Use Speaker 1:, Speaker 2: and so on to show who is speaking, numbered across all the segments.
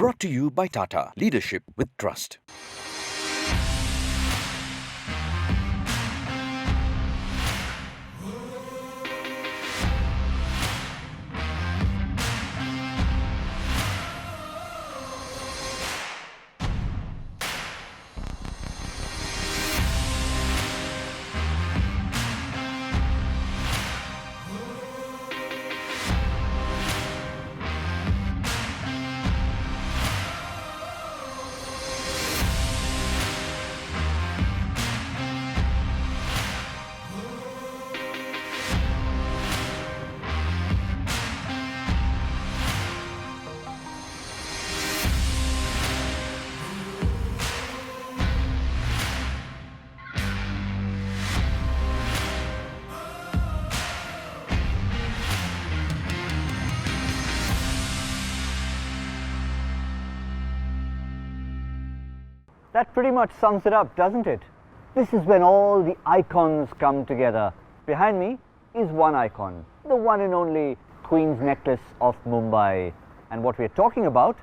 Speaker 1: Brought to you by Tata. Leadership with trust.
Speaker 2: That pretty much sums it up, doesn't it? This is when all the icons come together. Behind me is one icon, the one and only Queen's Necklace of Mumbai. And what we're talking about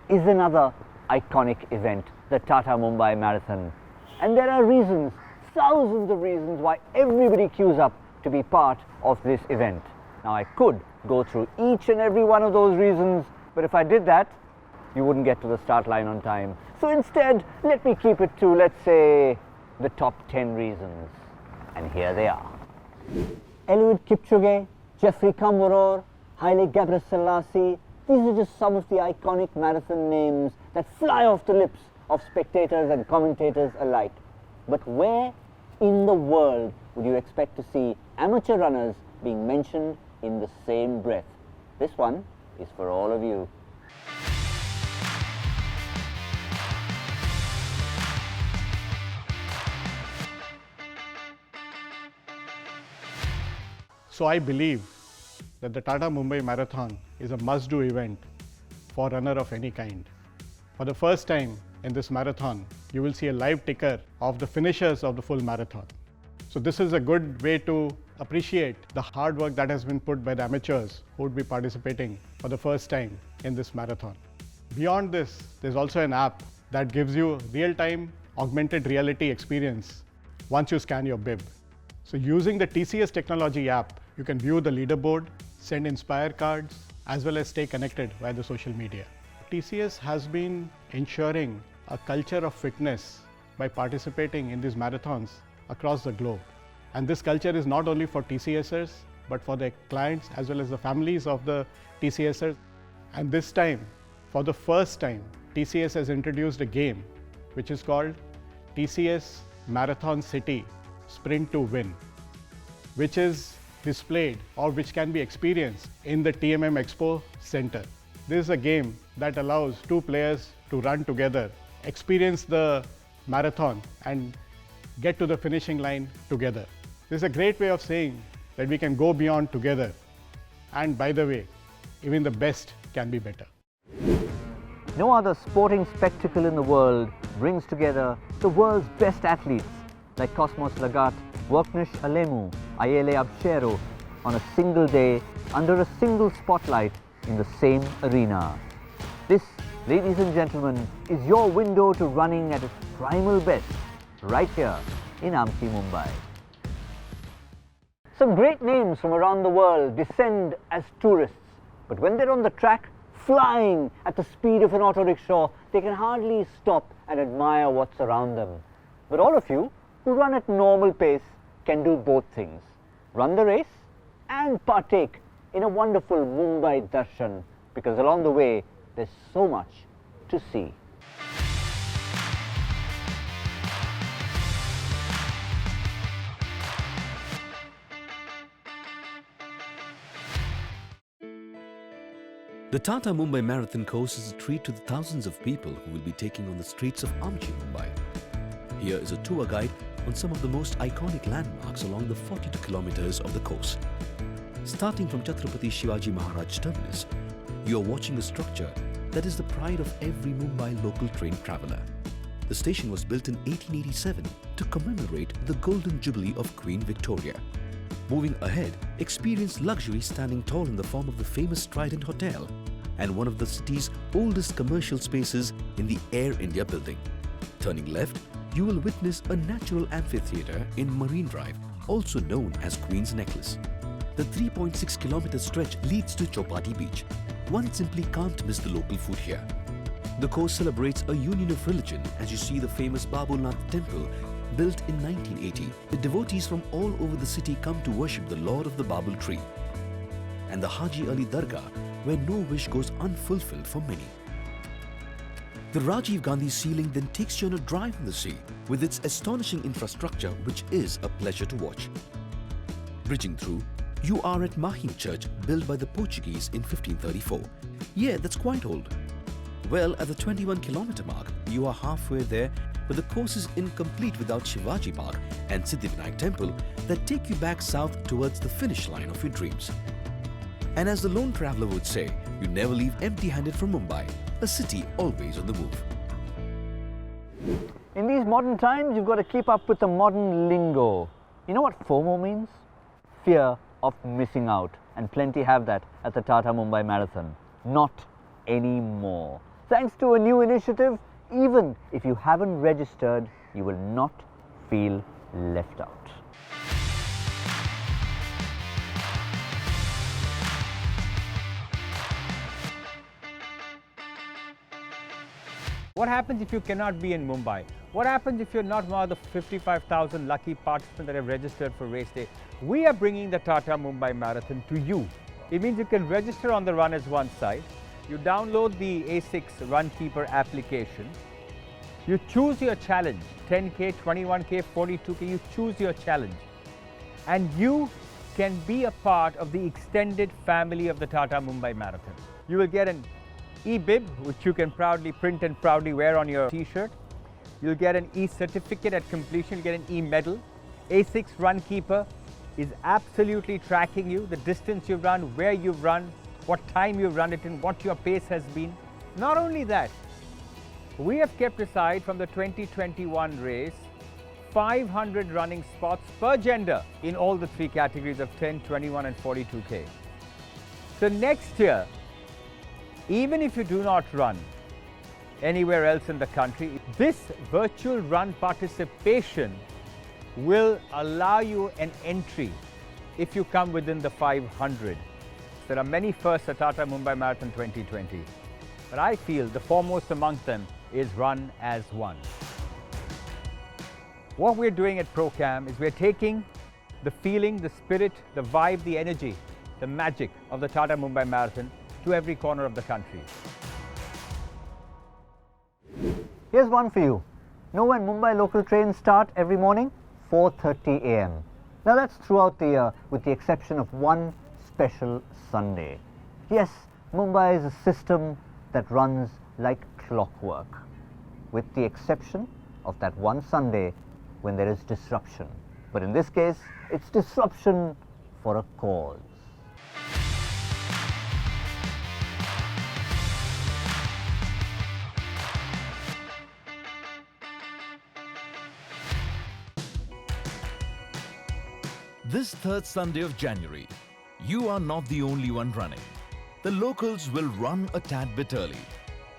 Speaker 2: is another iconic event, the Tata Mumbai Marathon. And there are reasons, thousands of reasons why everybody queues up to be part of this event. Now I could go through each and every one of those reasons, but if I did that, you wouldn't get to the start line on time. So instead, let me keep it to, let's say, the top 10 reasons. And here they are. Eliud Kipchoge, Geoffrey Kamworor, Haile Gebrselassie. These are just some of the iconic marathon names that fly off the lips of spectators and commentators alike. But where in the world would you expect to see amateur runners being mentioned in the same breath? This one is for all of you.
Speaker 3: So I believe that the Tata Mumbai Marathon is a must-do event for a runner of any kind. For the first time in this marathon, you will see a live ticker of the finishers of the full marathon. So this is a good way to appreciate the hard work that has been put by the amateurs who would be participating for the first time in this marathon. Beyond this, there's also an app that gives you real-time augmented reality experience once you scan your bib. So using the TCS technology app, you can view the leaderboard, send Inspire cards, as well as stay connected via the social media. TCS has been ensuring a culture of fitness by participating in these marathons across the globe. And this culture is not only for TCSers, but for their clients as well as the families of the TCSers. And this time, for the first time, TCS has introduced a game which is called TCS Marathon City Sprint to Win, which is displayed or which can be experienced in the TMM Expo Center. This is a game that allows two players to run together, experience the marathon and get to the finishing line together. This is a great way of saying that we can go beyond together. And by the way, even the best can be better.
Speaker 2: No other sporting spectacle in the world brings together the world's best athletes like Cosmos Lagat, Worknish Alemu, Ayele Abshero on a single day under a single spotlight in the same arena. This, ladies and gentlemen, is your window to running at its primal best right here in Amchi, Mumbai. Some great names from around the world descend as tourists, but when they're on the track, flying at the speed of an auto rickshaw, they can hardly stop and admire what's around them. But all of you who run at normal pace can do both things, run the race and partake in a wonderful Mumbai darshan, because along the way there's so much to see.
Speaker 1: The Tata Mumbai Marathon course is a treat to the thousands of people who will be taking on the streets of Amchi, Mumbai. Here is a tour guide on some of the most iconic landmarks along the 42 kilometers of the course. Starting from Chhatrapati Shivaji Maharaj Terminus, you are watching a structure that is the pride of every Mumbai local train traveller. The station was built in 1887 to commemorate the Golden Jubilee of Queen Victoria. Moving ahead, experience luxury standing tall in the form of the famous Trident Hotel and one of the city's oldest commercial spaces in the Air India building. Turning left, you will witness a natural amphitheatre in Marine Drive, also known as Queen's Necklace. The 3.6-kilometre stretch leads to Chowpatty Beach. One simply can't miss the local food here. The course celebrates a union of religion as you see the famous Babulnath temple built in 1980. The devotees from all over the city come to worship the Lord of the Babul tree. And the Haji Ali Dargah, where no wish goes unfulfilled for many. The Rajiv Gandhi ceiling then takes you on a drive in the sea with its astonishing infrastructure, which is a pleasure to watch. Bridging through, you are at Mahim Church, built by the Portuguese in 1534. Yeah, that's quite old. Well, at the 21-kilometre mark, you are halfway there, but the course is incomplete without Shivaji Park and Siddhivinayak Temple that take you back south towards the finish line of your dreams. And as the lone traveller would say, you never leave empty-handed from Mumbai, a city always on the move.
Speaker 2: In these modern times, you've got to keep up with the modern lingo. You know what FOMO means? Fear of missing out. And plenty have that at the Tata Mumbai Marathon. Not anymore. Thanks to a new initiative, even if you haven't registered, you will not feel left out.
Speaker 4: What happens if you cannot be in Mumbai? What happens if you're not one of the 55,000 lucky participants that have registered for race day? We are bringing the Tata Mumbai Marathon to you. It means you can register on the Runners One site. You download the ASICS Runkeeper application. You choose your challenge, 10K, 21K, 42K, you choose your challenge. And you can be a part of the extended family of the Tata Mumbai Marathon. You will get an e-bib, which you can proudly print and proudly wear on your t-shirt. You'll get an e-certificate at completion, you'll get an e-medal. ASICS Runkeeper is absolutely tracking you, the distance you've run, where you've run, what time you've run it in, what your pace has been. Not only that, we have kept aside from the 2021 race 500 running spots per gender in all the three categories of 10, 21 and 42K. So next year, even if you do not run anywhere else in the country, this virtual run participation will allow you an entry if you come within the 500. There are many firsts at Tata Mumbai Marathon 2020, but I feel the foremost amongst them is Run as One. What we're doing at ProCam is we're taking the feeling, the spirit, the vibe, the energy, the magic of the Tata Mumbai Marathon to every corner of the country.
Speaker 2: Here's one for you. Know when Mumbai local trains start every morning? 4:30 a.m. Now that's throughout the year, with the exception of one special Sunday. Yes, Mumbai is a system that runs like clockwork, with the exception of that one Sunday when there is disruption. But in this case, it's disruption for a cause.
Speaker 5: This third Sunday of January, you are not the only one running. The locals will run a tad bit early.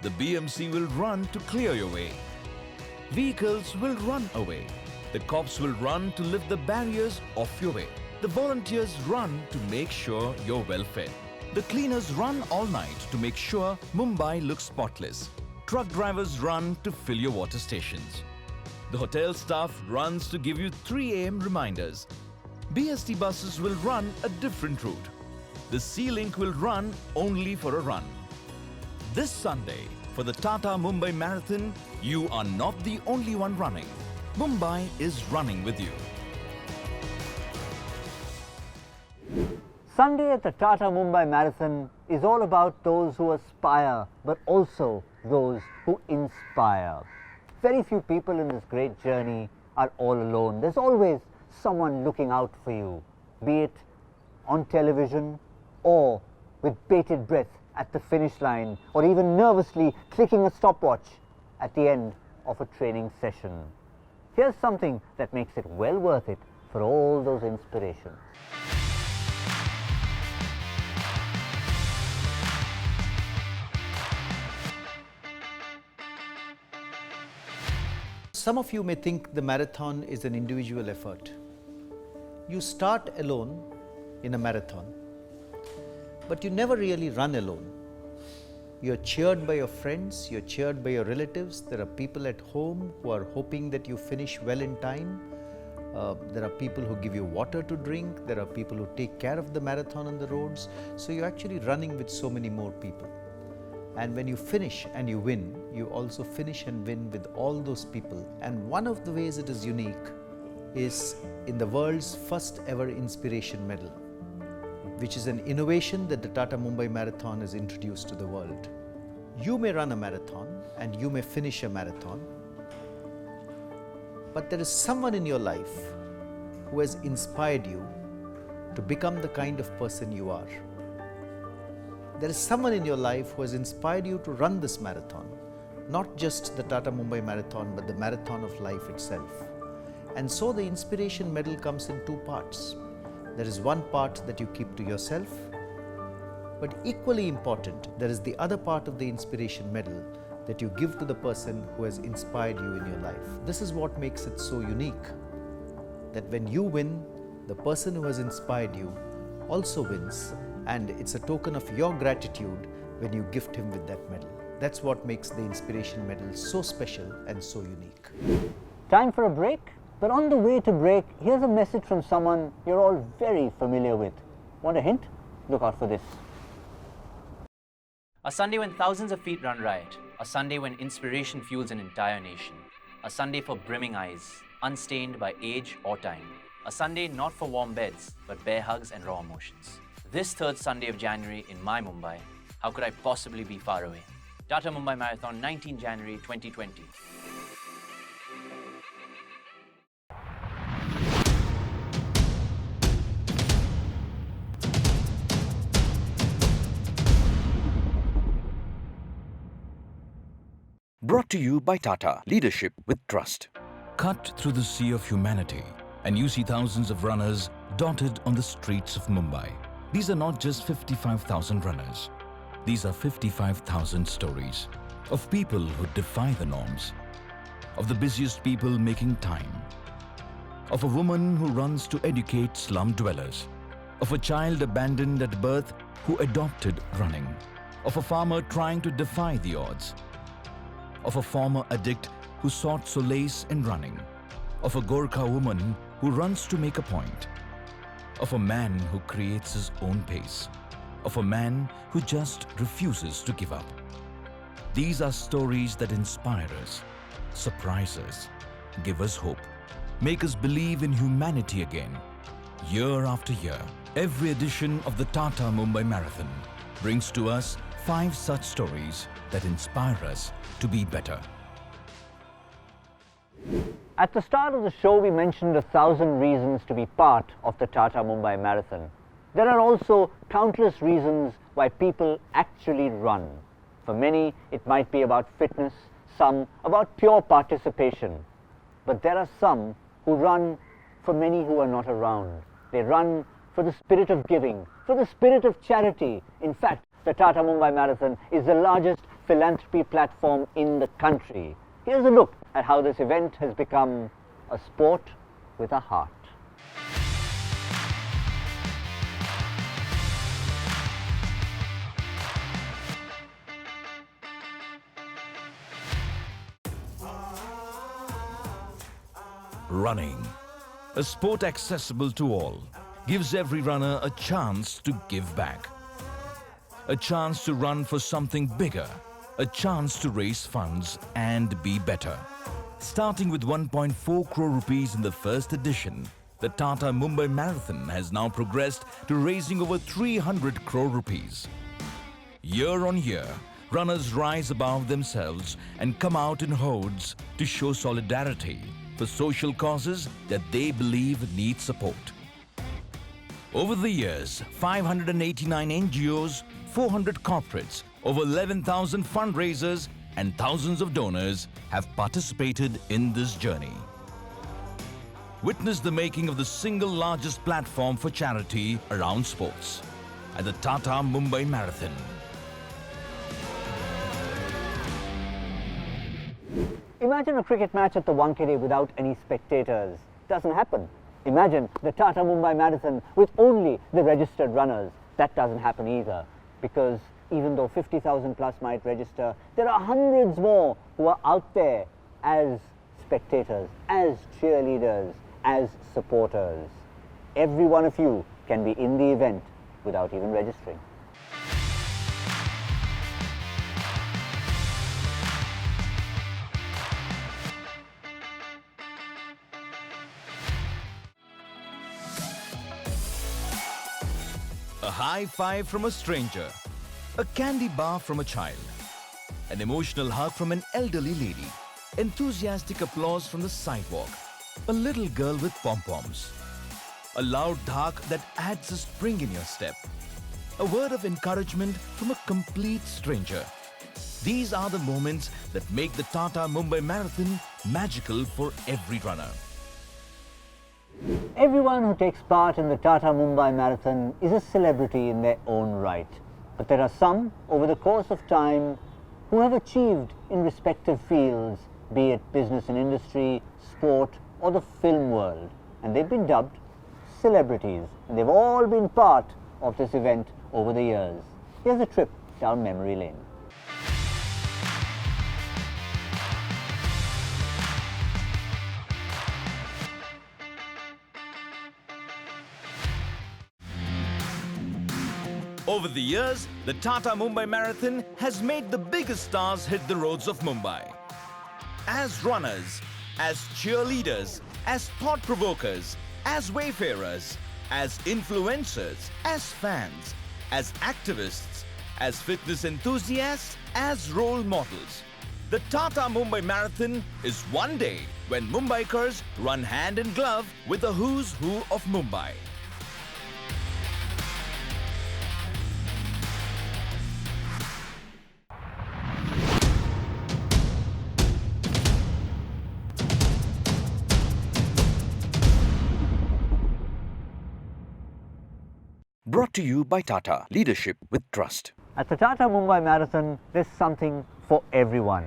Speaker 5: The BMC will run to clear your way. Vehicles will run away. The cops will run to lift the barriers off your way. The volunteers run to make sure you're well fed. The cleaners run all night to make sure Mumbai looks spotless. Truck drivers run to fill your water stations. The hotel staff runs to give you 3 a.m. reminders. BST buses will run a different route. The Sea-Link will run only for a run. This Sunday, for the Tata Mumbai Marathon, you are not the only one running. Mumbai is running with you.
Speaker 2: Sunday at the Tata Mumbai Marathon is all about those who aspire, but also those who inspire. Very few people in this great journey are all alone. There's always someone looking out for you, be it on television or with bated breath at the finish line, or even nervously clicking a stopwatch at the end of a training session. Here's something that makes it well worth it for all those inspirations.
Speaker 6: some of you may think the marathon is an individual effort. You start alone in a marathon, but you never really run alone. You're cheered by your friends, you're cheered by your relatives. There are people at home who are hoping that you finish well in time. There are people who give you water to drink. There are people who take care of the marathon on the roads. So you're actually running with so many more people. And when you finish and you win, you also finish and win with all those people. And one of the ways it is unique is in the world's first ever inspiration medal, which is an innovation that the Tata Mumbai Marathon has introduced to the world. You may run a marathon and you may finish a marathon, but there is someone in your life who has inspired you to become the kind of person you are. There is someone in your life who has inspired you to run this marathon, not just the Tata Mumbai Marathon, but the marathon of life itself. And so the inspiration medal comes in two parts. There is one part that you keep to yourself, but equally important, there is the other part of the inspiration medal that you give to the person who has inspired you in your life. This is what makes it so unique, that when you win, the person who has inspired you also wins, and it's a token of your gratitude when you gift him with that medal. That's what makes the inspiration medal so special and so unique.
Speaker 2: Time for a break? But on the way to break, here's a message from someone you're all very familiar with. Want a hint? Look out for this.
Speaker 7: A Sunday when thousands of feet run riot. A Sunday when inspiration fuels an entire nation. A Sunday for brimming eyes, unstained by age or time. A Sunday not for warm beds, but bare hugs and raw emotions. This third Sunday of January in my Mumbai, how could I possibly be far away? Tata Mumbai Marathon, 19 January 2020.
Speaker 1: Brought to you by Tata. Leadership with trust.
Speaker 5: Cut through the sea of humanity, and you see thousands of runners dotted on the streets of Mumbai. These are not just 55,000 runners. These are 55,000 stories of people who defy the norms, of the busiest people making time, of a woman who runs to educate slum dwellers, of a child abandoned at birth who adopted running, of a farmer trying to defy the odds, of a former addict who sought solace in running, of a Gorkha woman who runs to make a point, of a man who creates his own pace, of a man who just refuses to give up. These are stories that inspire us, surprise us, give us hope, make us believe in humanity again. Year after year, every edition of the Tata Mumbai Marathon brings to us 5 such stories that inspire us to be better.
Speaker 2: At the start of the show, we mentioned 1,000 reasons to be part of the Tata Mumbai Marathon. There are also countless reasons why people actually run. For many, it might be about fitness, some about pure participation. But there are some who run for many who are not around. They run for the spirit of giving, for the spirit of charity. In fact, the Tata Mumbai Marathon is the largest philanthropy platform in the country. Here's a look at how this event has become a sport with a heart.
Speaker 5: Running, a sport accessible to all, gives every runner a chance to give back. A chance to run for something bigger, a chance to raise funds and be better. Starting with 1.4 crore rupees in the first edition, the Tata Mumbai Marathon has now progressed to raising over 300 crore rupees. Year on year, runners rise above themselves and come out in hordes to show solidarity for social causes that they believe need support. Over the years, 589 NGOs, 400 corporates, over 11,000 fundraisers and thousands of donors have participated in this journey. Witness the making of the single largest platform for charity around sports at the Tata Mumbai Marathon.
Speaker 2: Imagine a cricket match at the Wankhede without any spectators. Doesn't happen. Imagine the Tata Mumbai Marathon with only the registered runners. That doesn't happen either, because even though 50,000 plus might register, there are hundreds more who are out there as spectators, as cheerleaders, as supporters. Every one of you can be in the event without even registering.
Speaker 5: A high five from a stranger, a candy bar from a child, an emotional hug from an elderly lady, enthusiastic applause from the sidewalk, a little girl with pom-poms, a loud dhak that adds a spring in your step, a word of encouragement from a complete stranger. These are the moments that make the Tata Mumbai Marathon magical for every runner.
Speaker 2: Everyone who takes part in the Tata Mumbai Marathon is a celebrity in their own right. But there are some, over the course of time, who have achieved in respective fields, be it business and industry, sport, or the film world. And they've been dubbed celebrities. And they've all been part of this event over the years. Here's a trip down memory lane.
Speaker 5: Over the years, the Tata Mumbai Marathon has made the biggest stars hit the roads of Mumbai. As runners, as cheerleaders, as thought-provokers, as wayfarers, as influencers, as fans, as activists, as fitness enthusiasts, as role models. The Tata Mumbai Marathon is one day when Mumbaikars run hand in glove with the who's who of Mumbai.
Speaker 1: Brought to you by Tata, leadership with trust.
Speaker 2: At the Tata Mumbai Marathon, there's something for everyone.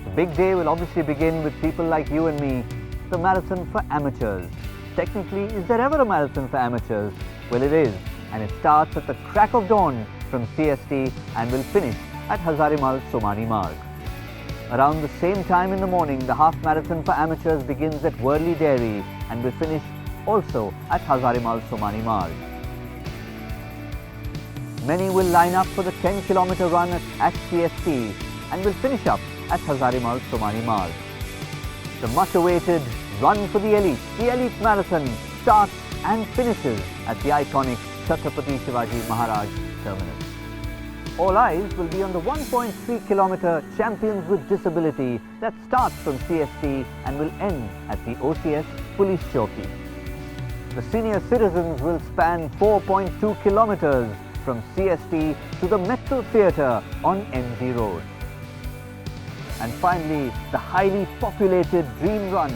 Speaker 2: The big day will obviously begin with people like you and me, the marathon for amateurs. Technically, is there ever a marathon for amateurs? Well, it is, and it starts at the crack of dawn from CST and will finish at Hazarimal Somani Marg. Around the same time in the morning, the half marathon for amateurs begins at Worli Dairy and will finish also at Hazarimal Somani Marg. Many will line up for the 10-kilometer run at CST and will finish up at Hazarimal Somani Marg. The much-awaited Run for the Elite Marathon, starts and finishes at the iconic Chhatrapati Shivaji Maharaj terminus. All eyes will be on the 1.3-kilometer Champions with Disability that starts from CST and will end at the OCS Police Chowki. The senior citizens will span 4.2 kilometers from CST to the Metro Theatre on MG Road. And finally, the highly populated Dream Run,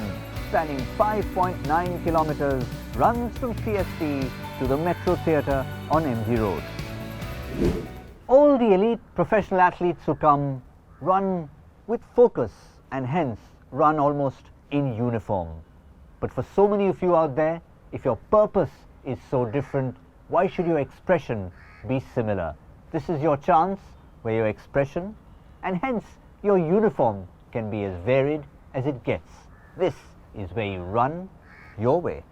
Speaker 2: spanning 5.9 kilometers, runs from CST to the Metro Theatre on MG Road. All the elite professional athletes who come run with focus and hence run almost in uniform. But for so many of you out there, if your purpose is so different, why should your expression be similar? This is your chance where your expression and hence your uniform can be as varied as it gets. This is where you run your way.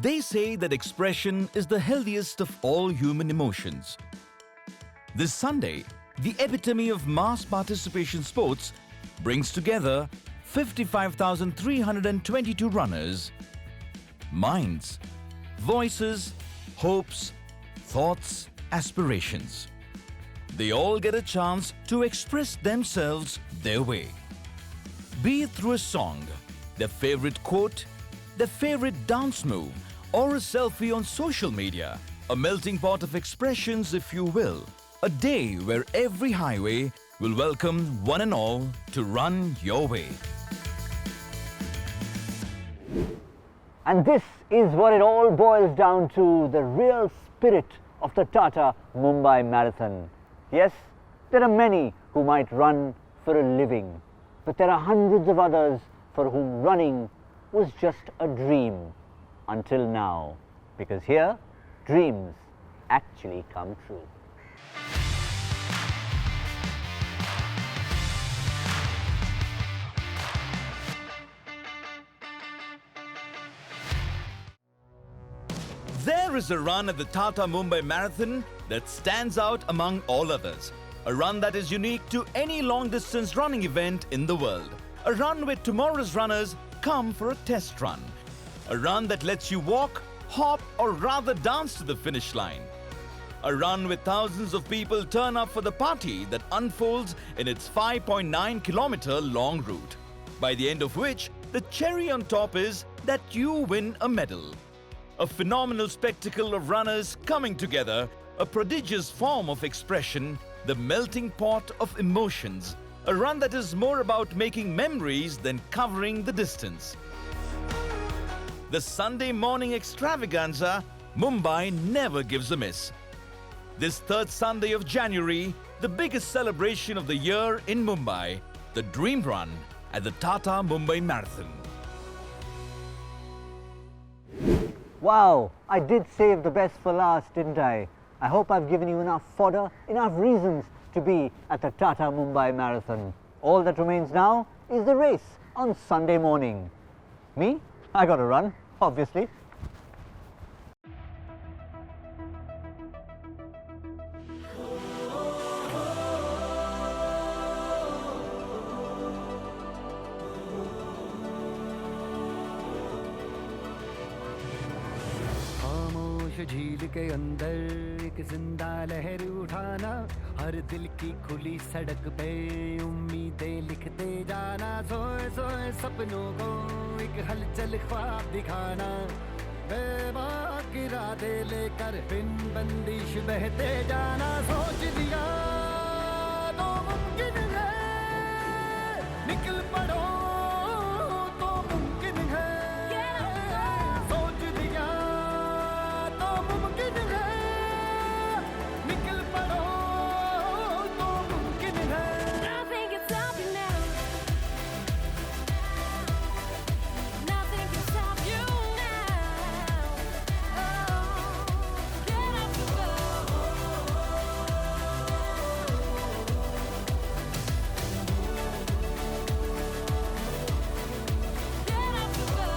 Speaker 5: They say that expression is the healthiest of all human emotions. This Sunday, the epitome of mass participation sports brings together 55,322 runners, minds, voices, hopes, thoughts, aspirations. They all get a chance to express themselves their way. Be it through a song, their favorite quote, their favorite dance move, or a selfie on social media, a melting pot of expressions, if you will. A day where every highway will welcome one and all to run your way.
Speaker 2: And this is what it all boils down to, the real spirit of the Tata Mumbai Marathon. Yes, there are many who might run for a living, but there are hundreds of others for whom running was just a dream until now. Because here, dreams actually come true.
Speaker 5: There is a run at the Tata Mumbai Marathon that stands out among all others. A run that is unique to any long-distance running event in the world. A run where tomorrow's runners come for a test run. A run that lets you walk, hop, or rather dance to the finish line. A run where thousands of people turn up for the party that unfolds in its 5.9-kilometer long route. By the end of which, the cherry on top is that you win a medal. A phenomenal spectacle of runners coming together, a prodigious form of expression, the melting pot of emotions. A run that is more about making memories than covering the distance. The Sunday morning extravaganza, Mumbai never gives a miss. This third Sunday of January, the biggest celebration of the year in Mumbai, the Dream Run at the Tata Mumbai Marathon.
Speaker 2: Wow, I did save the best for last, didn't I? I hope I've given you enough fodder, enough reasons to be at the Tata Mumbai Marathon. All that remains now is the race on Sunday morning. Me? I gotta run, obviously.
Speaker 8: झील के अंदर एक जिंदा लहर उठाना, हर दिल की खुली सड़क पे उम्मीदें लिखते जाना, सोए सोए सपनों को एक हलचल ख्वाब दिखाना, बेबाक इरादे लेकर बिन बंदिश बहते जाना, सोच लिया तो मुमकिन है, निकल पड़ो तो मुमकिन है, सोच लिया मुमकिन है, निकल पड़ो तो मुमकिन है।
Speaker 9: Nothing can stop you now. Nothing can stop you now. Oh, get up and go. Get up and go.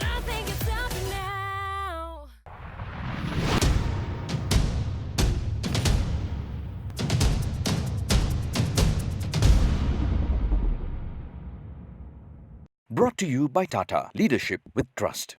Speaker 9: Nothing can stop you now.
Speaker 1: Brought to you by Tata. Leadership with trust.